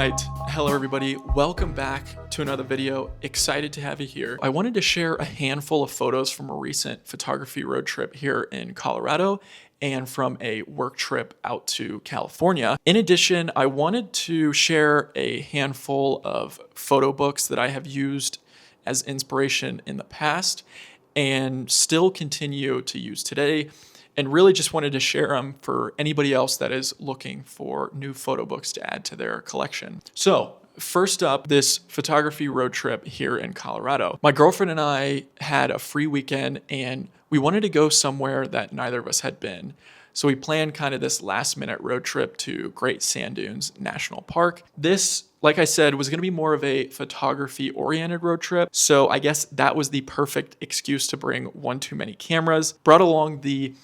right, hello everybody. Welcome back to another video. Excited to have you here. I wanted to share a handful of photos from a recent photography road trip here in Colorado and from a work trip out to California. In addition, I wanted to share a handful of photo books that I have used as inspiration in the past and still continue to use today, and really just wanted to share them for anybody else that is looking for new photo books to add to their collection. So first up, this photography road trip here in Colorado. My girlfriend and I had a free weekend and we wanted to go somewhere that neither of us had been. So we planned kind of this last minute road trip to Great Sand Dunes National Park. This, like I said, was going to be more of a photography oriented road trip. So I guess that was the perfect excuse to bring one too many cameras. Brought along the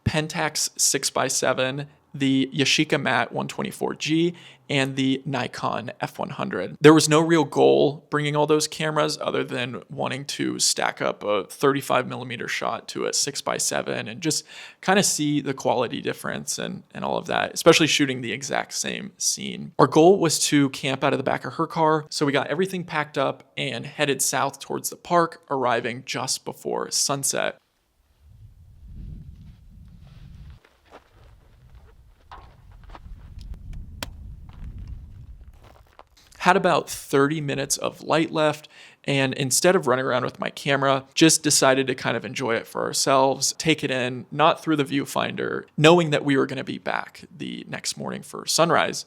Pentax 6x7, the Yashica Mat 124G, and the Nikon F100. There was no real goal bringing all those cameras other than wanting to stack up a 35mm shot to a 6x7 and just kind of see the quality difference and all of that, especially shooting the exact same scene. Our goal was to camp out of the back of her car, so we got everything packed up and headed south towards the park, arriving just before sunset. Had about 30 minutes of light left, and instead of running around with my camera, just decided to kind of enjoy it for ourselves, take it in, not through the viewfinder, knowing that we were going to be back the next morning for sunrise.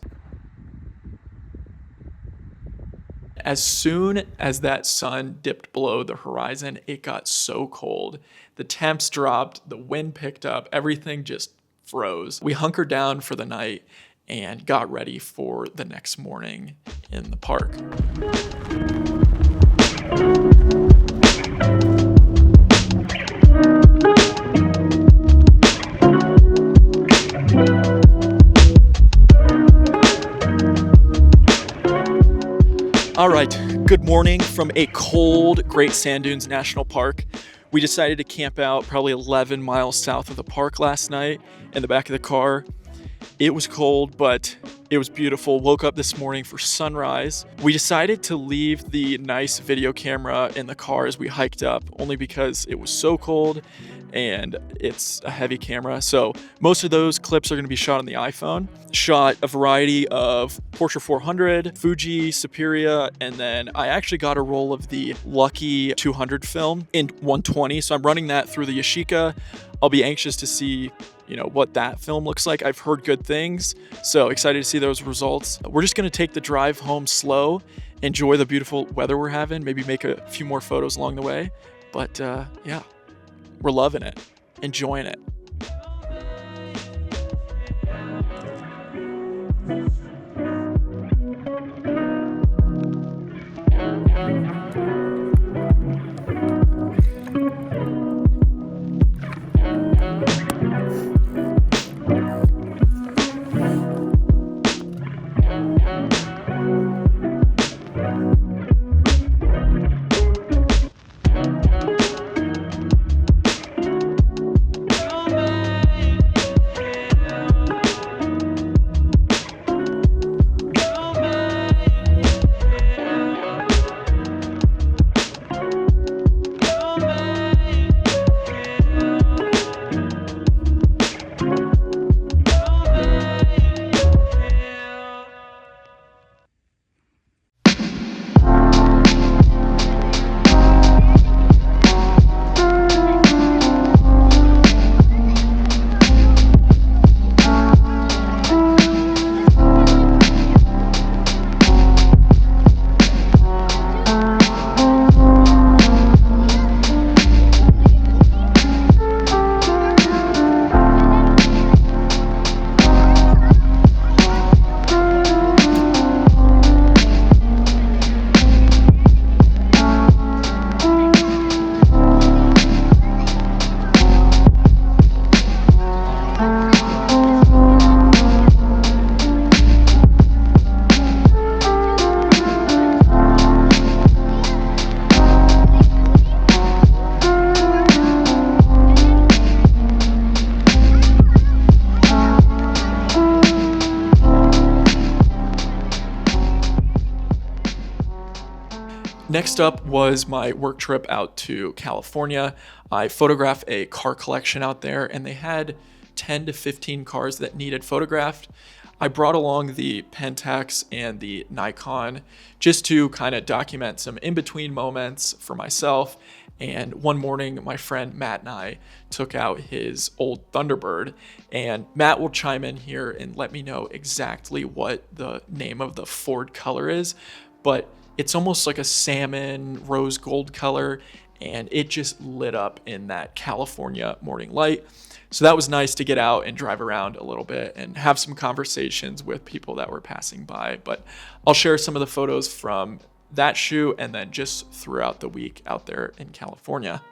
As soon as that sun dipped below the horizon, it got so cold. The temps dropped, the wind picked up, everything just froze. We hunkered down for the night and got ready for the next morning in the park. All right, good morning from a cold Great Sand Dunes National Park. We decided to camp out probably 11 miles south of the park last night in the back of the car. It was cold, but it was beautiful. Woke up this morning for sunrise. We decided to leave the nice video camera in the car as we hiked up, only because it was so cold and it's a heavy camera. So most of those clips are going to be shot on the iPhone. Shot a variety of Portra 400, Fuji, Superior, and then I actually got a roll of the Lucky 200 film in 120. So I'm running that through the Yashica. I'll be anxious to see what that film looks like. I've heard good things, so excited to see those results. We're just going to take the drive home slow, enjoy the beautiful weather we're having, maybe make a few more photos along the way. But yeah, we're loving it, enjoying it. Next up was my work trip out to California. I photographed a car collection out there, and they had 10 to 15 cars that needed photographed. I brought along the Pentax and the Nikon just to kind of document some in-between moments for myself. And one morning, my friend Matt and I took out his old Thunderbird, and Matt will chime in here and let me know exactly what the name of the Ford color is, but it's almost like a salmon rose gold color, and it just lit up in that California morning light. So that was nice to get out and drive around a little bit and have some conversations with people that were passing by. But I'll share some of the photos from that shoot and then just throughout the week out there in California.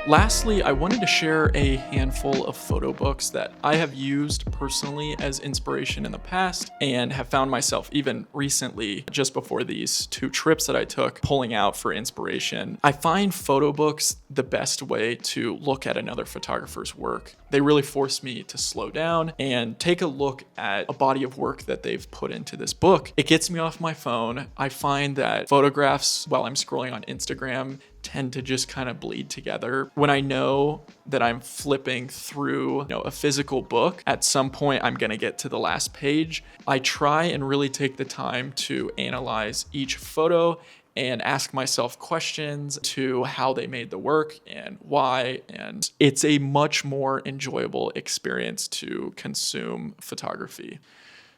Lastly, I wanted to share a handful of photo books that I have used personally as inspiration in the past and have found myself even recently, just before these 2 trips that I took, pulling out for inspiration. I find photo books the best way to look at another photographer's work. They really force me to slow down and take a look at a body of work that they've put into this book. It gets me off my phone. I find that photographs while I'm scrolling on Instagram tend to just kind of bleed together. When I know that I'm flipping through, a physical book, at some point I'm gonna get to the last page. I try and really take the time to analyze each photo and ask myself questions to how they made the work and why. And it's a much more enjoyable experience to consume photography.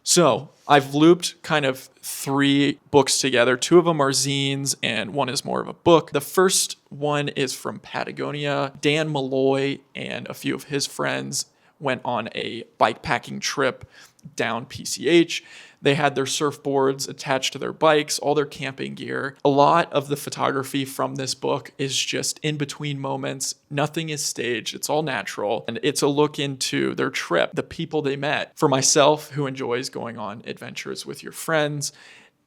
So I've looped kind of 3 books together. 2 of them are zines and 1 is more of a book. The first one is from Patagonia. Dan Malloy and a few of his friends went on a bikepacking trip down PCH. They had their surfboards attached to their bikes, all their camping gear. A lot of the photography from this book is just in between moments. Nothing is staged. It's all natural. And it's a look into their trip, the people they met. For myself, who enjoys going on adventures with your friends,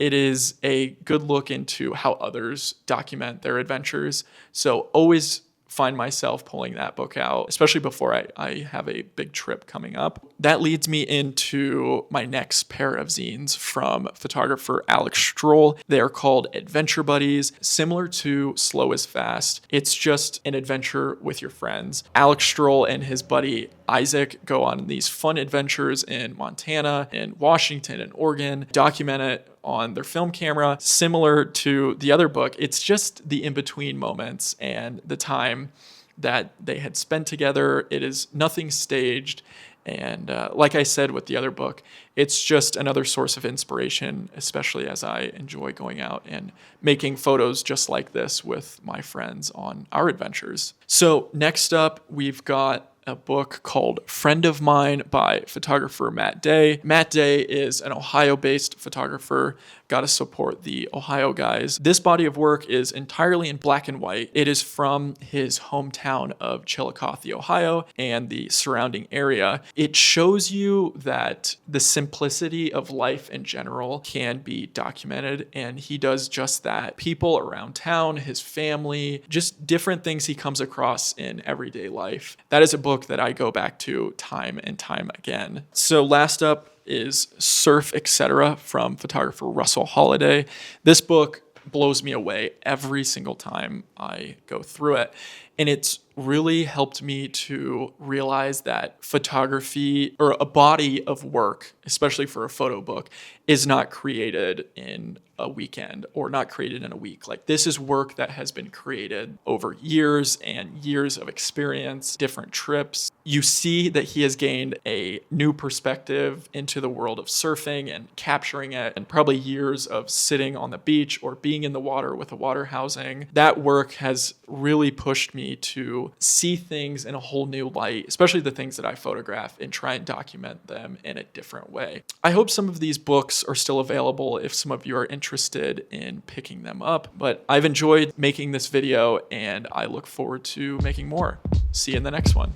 it is a good look into how others document their adventures. So always find myself pulling that book out, especially before I have a big trip coming up. That leads me into my next pair of zines from photographer Alex Stroll. They are called Adventure Buddies, similar to Slow is Fast. It's just an adventure with your friends. Alex Stroll and his buddy Isaac go on these fun adventures in Montana, in Washington, and Oregon, document it on their film camera. Similar to the other book, it's just the in-between moments and the time that they had spent together. It is nothing staged. And like I said with the other book, it's just another source of inspiration, especially as I enjoy going out and making photos just like this with my friends on our adventures. So next up, we've got a book called Friend of Mine by photographer Matt Day. Matt Day is an Ohio-based photographer, Gotta support the Ohio guys. This body of work is entirely in black and white. It is from his hometown of Chillicothe, Ohio, and the surrounding area. It shows you that the simplicity of life in general can be documented, and he does just that. People around town, his family, just different things he comes across in everyday life. That is a book that I go back to time and time again. So last up is Surf, Etc. from photographer Russell Holiday. This book blows me away every single time I go through it. And it's really helped me to realize that photography, or a body of work, especially for a photo book, is not created in a weekend or not created in a week. Like, this is work that has been created over years and years of experience, different trips. You see that he has gained a new perspective into the world of surfing and capturing it, and probably years of sitting on the beach or being in the water with a water housing. That work has really pushed me to see things in a whole new light, especially the things that I photograph, and try and document them in a different way. I hope some of these books are still available if some of you are interested in picking them up, but I've enjoyed making this video and I look forward to making more. See you in the next one.